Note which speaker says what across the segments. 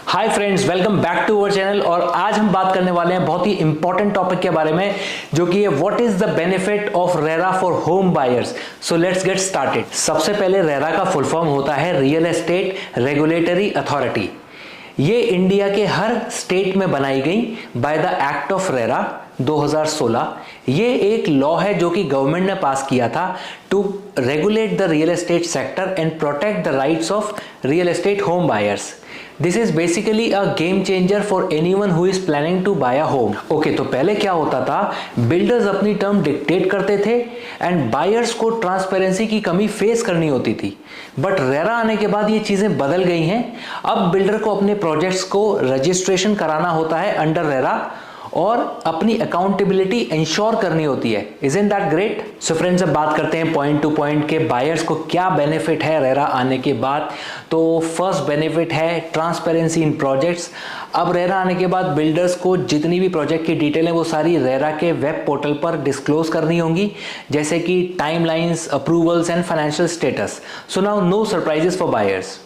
Speaker 1: Hi friends, welcome back to our channel. और आज हम बात करने वाले हैं बहुत ही इंपॉर्टेंट टॉपिक के बारे में, जो कि है what is the benefit of RERA for home buyers. So let's get started. सबसे पहले रेरा का फुल फॉर्म होता है रियल एस्टेट रेगुलेटरी अथॉरिटी। ये इंडिया के हर स्टेट में बनाई गई by the act of RERA 2016। ये एक लॉ है जो कि गवर्नमेंट ने पास किया था to regulate the real estate sector and protect the rights of real estate home buyers. This is basically a game changer for anyone who is planning to buy a home. Okay, तो पहले क्या होता था, builders अपनी term dictate करते थे and buyers को transparency की कमी फेस करनी होती थी। बट रेरा आने के बाद ये चीजें बदल गई हैं। अब बिल्डर को अपने प्रोजेक्ट्स को रजिस्ट्रेशन कराना होता है अंडर रेरा और अपनी अकाउंटेबिलिटी इंश्योर करनी होती है। Isn't that great? So friends, अब बात करते हैं पॉइंट टू पॉइंट के बायर्स को क्या बेनिफिट है रेरा आने के बाद। तो फर्स्ट बेनिफिट है ट्रांसपेरेंसी इन प्रोजेक्ट्स। अब रेरा आने के बाद बिल्डर्स को जितनी भी प्रोजेक्ट की डिटेल है वो सारी रेरा के वेब पोर्टल पर डिस्क्लोज करनी होंगी, जैसे कि timelines, approvals and financial status. So now no surprises for buyers.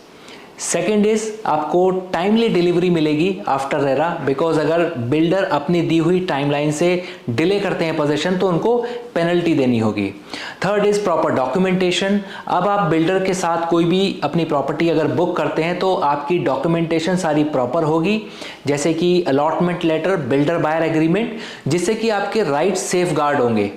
Speaker 1: Second is आपको टाइमली डिलीवरी मिलेगी आफ्टर रेरा, बिकॉज अगर बिल्डर अपनी दी हुई टाइमलाइन से डिले करते हैं पोजीशन तो उनको पेनल्टी देनी होगी। Third is proper documentation. अब आप बिल्डर के साथ कोई भी अपनी प्रॉपर्टी अगर बुक करते हैं तो आपकी डॉक्यूमेंटेशन सारी प्रॉपर होगी, जैसे कि allotment letter, builder buyer agreement, जिससे कि आपके राइट्स सेफ गार्ड होंगे।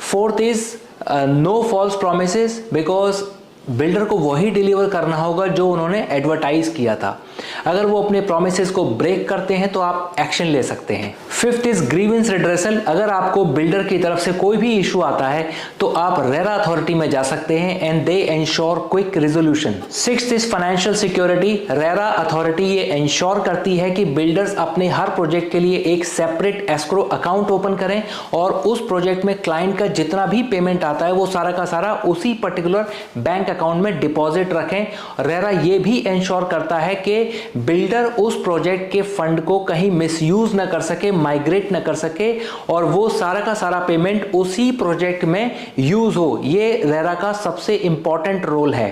Speaker 1: Fourth is no false promises, because builder को वही डिलीवर करना होगा जो उन्होंने एडवर्टाइज किया था। अगर वो अपने प्रोमिसेस को ब्रेक करते हैं तो आप एक्शन ले सकते हैं। Fifth is grievance redressal. अगर आपको बिल्डर की तरफ से कोई भी इशू आता है तो आप रेरा अथॉरिटी में जा सकते हैं and they ensure quick resolution. Sixth is financial security. RERA authority ये एंश्योर करती है कि बिल्डर्स अपने हर प्रोजेक्ट के लिए एक सेपरेट एस्क्रो अकाउंट ओपन करें और उस प्रोजेक्ट में क्लाइंट का जितना भी पेमेंट आता है वो सारा का सारा उसी पर्टिकुलर बैंक अकाउंट में डिपॉजिट रखें। रेरा ये भी एंश्योर करता है कि बिल्डर उस प्रोजेक्ट के फंड को कहीं मिसयूज ना कर सके, माइग्रेट ना कर सके और वो सारा का सारा पेमेंट उसी प्रोजेक्ट में यूज हो। ये रेरा का सबसे इंपॉर्टेंट रोल है।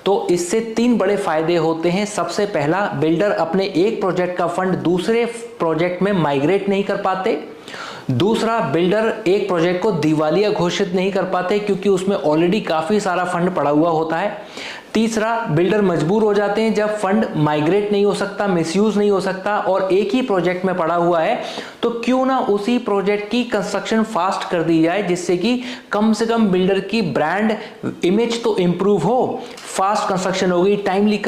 Speaker 1: तो इससे तीन बड़े फायदे होते हैं। सबसे पहला, बिल्डर अपने एक प्रोजेक्ट का फंड दूसरे प्रोजेक्ट में माइग्रेट नहीं कर पाते। दूसरा, बिल्डर एक प्रोजेक्ट को दिवालिया घोषित नहीं कर पाते क्योंकि उसमें ऑलरेडी काफी सारा फंड पड़ा हुआ होता है। तीसरा, बिल्डर मजबूर हो जाते हैं जब फंड माइग्रेट नहीं हो सकता, मिसयूज नहीं हो सकता और एक ही प्रोजेक्ट में पड़ा हुआ है तो क्यों ना उसी प्रोजेक्ट की कंस्ट्रक्शन फास्ट कर दी जाए, जिससे कि कम से कम बिल्डर की ब्रांड इमेज तो इंप्रूव हो। फास्ट कंस्ट्रक्शन हो गई, टाइमली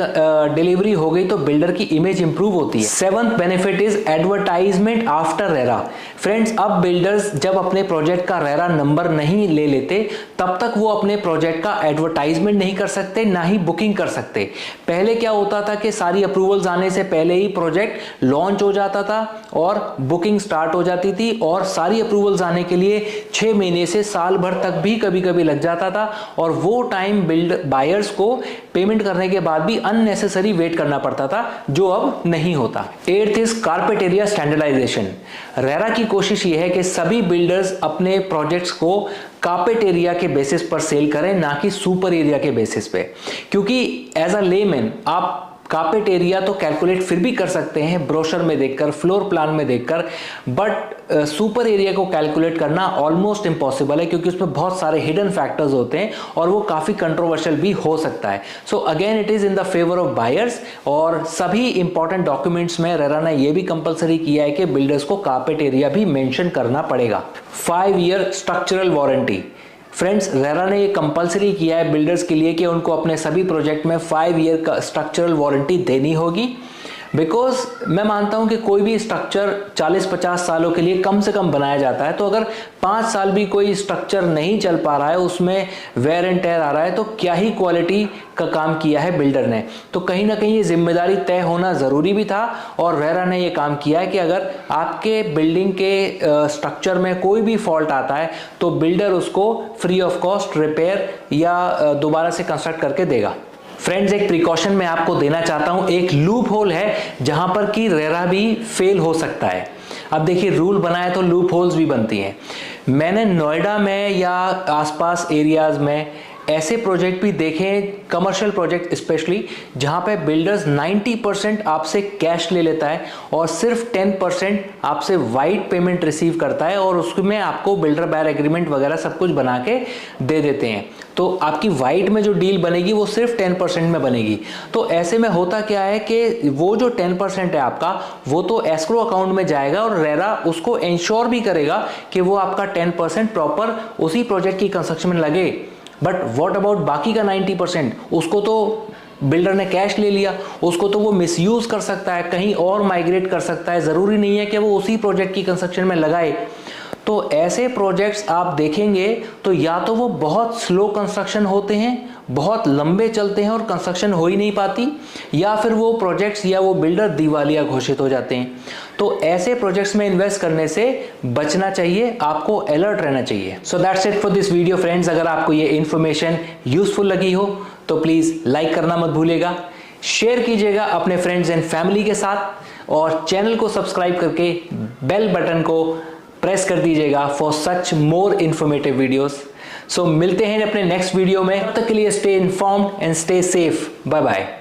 Speaker 1: डिलीवरी हो गई तो बिल्डर की इमेज इंप्रूव होती है। Seventh benefit is advertisement after RERA. Friends, अब बिल्डर्स जब अपने प्रोजेक्ट का रेरा नंबर नहीं ले लेते तब तक वो अपने प्रोजेक्ट का एडवर्टाइजमेंट नहीं कर सकते, ना ही बुकिंग कर सकते। पहले क्या होता था कि सारी अप्रूवल्स आने से पहले ही प्रोजेक्ट लॉन्च हो जाता था और बुकिंग स्टार्ट हो जाती थी और सारी अप्रूवल्स आने के लिए 6 महीने से साल भर तक भी कभी कभी लग जाता था और वो टाइम बायर्स को पेमेंट करने के बाद भी अननेसेसरी वेट करना पड़ता था, जो अब नहीं होता। Eighth is carpet area standardisation. RERA की कोशिश ये है कि सभी बिल्डर्स अपने प्रोजेक्ट्स को कारपेट एरिया के बेसिस पर सेल करें, ना कि सुपर एरिया के बेसिस पे, क्योंकि एज अ लेमैन आप कारपेट एरिया तो कैलकुलेट फिर भी कर सकते हैं ब्रोशर में देखकर, फ्लोर प्लान में देखकर, बट सुपर एरिया को कैलकुलेट करना ऑलमोस्ट इम्पॉसिबल है क्योंकि उसमें बहुत सारे हिडन फैक्टर्स होते हैं और वो काफी कंट्रोवर्शियल भी हो सकता है। So again it is in the favour of buyers और सभी इंपॉर्टेंट डॉक्यूमेंट्स में रेरा ने यह भी कंपलसरी किया है कि बिल्डर्स को कारपेट एरिया भी मेंशन करना पड़ेगा। 5 year structural warranty. Friends, RERA ने ये कंपलसरी किया है बिल्डर्स के लिए कि उनको अपने सभी प्रोजेक्ट में 5 ईयर का स्ट्रक्चरल वारंटी देनी होगी, बिकॉज मैं मानता हूं कि कोई भी स्ट्रक्चर 40-50 सालों के लिए कम से कम बनाया जाता है, तो अगर 5 साल भी कोई स्ट्रक्चर नहीं चल पा रहा है, उसमें वेयर एंड टेयर आ रहा है, तो क्या ही क्वालिटी का काम किया है बिल्डर ने। तो कहीं ना कहीं ये जिम्मेदारी तय होना जरूरी भी था और रेरा ने ये काम किया है कि अगर आपके बिल्डिंग के स्ट्रक्चर में कोई भी फॉल्ट आता है तो बिल्डर उसको फ्री ऑफ कॉस्ट रिपेयर या दोबारा से कंस्ट्रक्ट करके देगा। फ्रेंड्स, एक प्रिकॉशन मैं आपको देना चाहता हूं। एक लूप होल है जहां पर कि रेरा भी फेल हो सकता है। अब देखिए, रूल बनाए तो लूप होल्स भी बनती हैं। मैंने नोएडा में या आसपास एरियाज में ऐसे प्रोजेक्ट भी देखें, कमर्शियल प्रोजेक्ट स्पेशली, जहां पे बिल्डर्स 90% आपसे कैश ले लेता है और सिर्फ 10% आपसे वाइट पेमेंट रिसीव करता है और उसमें आपको बिल्डर बायर एग्रीमेंट वगैरह सब कुछ बना के दे देते हैं। तो आपकी वाइट में जो डील बनेगी वो सिर्फ 10% में बनेगी। तो ऐसे में होता क्या है कि वो जो 10% है आपका, वो तो एस्क्रो अकाउंट में जाएगा और रेरा उसको इंश्योर भी करेगा कि वो आपका 10% प्रॉपर उसी प्रोजेक्ट की कंस्ट्रक्शन में लगे। बट व्हाट अबाउट बाकी का 90%? उसको तो बिल्डर ने कैश ले लिया, उसको तो वो मिसयूज कर सकता है, कहीं और माइग्रेट कर सकता है, जरूरी नहीं है कि वो उसी प्रोजेक्ट की कंस्ट्रक्शन में लगाए। तो ऐसे प्रोजेक्ट्स आप देखेंगे तो या तो वो बहुत स्लो कंस्ट्रक्शन होते हैं, बहुत लंबे चलते हैं और कंस्ट्रक्शन हो ही नहीं पाती, या फिर वो प्रोजेक्ट्स या वो बिल्डर दिवालिया घोषित हो जाते हैं। तो ऐसे प्रोजेक्ट्स में इन्वेस्ट करने से बचना चाहिए, आपको अलर्ट रहना चाहिए। So that's it for this video friends. अगर आपको ये इन्फॉर्मेशन यूजफुल लगी हो तो प्लीज लाइक करना मत भूलिएगा, शेयर कीजिएगा अपने फ्रेंड्स एंड फैमिली के साथ और चैनल को सब्सक्राइब करके बेल बटन को प्रेस कर दीजिएगा for such more informative videos. So मिलते हैं अपने नेक्स्ट वीडियो में, तब तक के लिए stay informed and stay safe. Bye bye.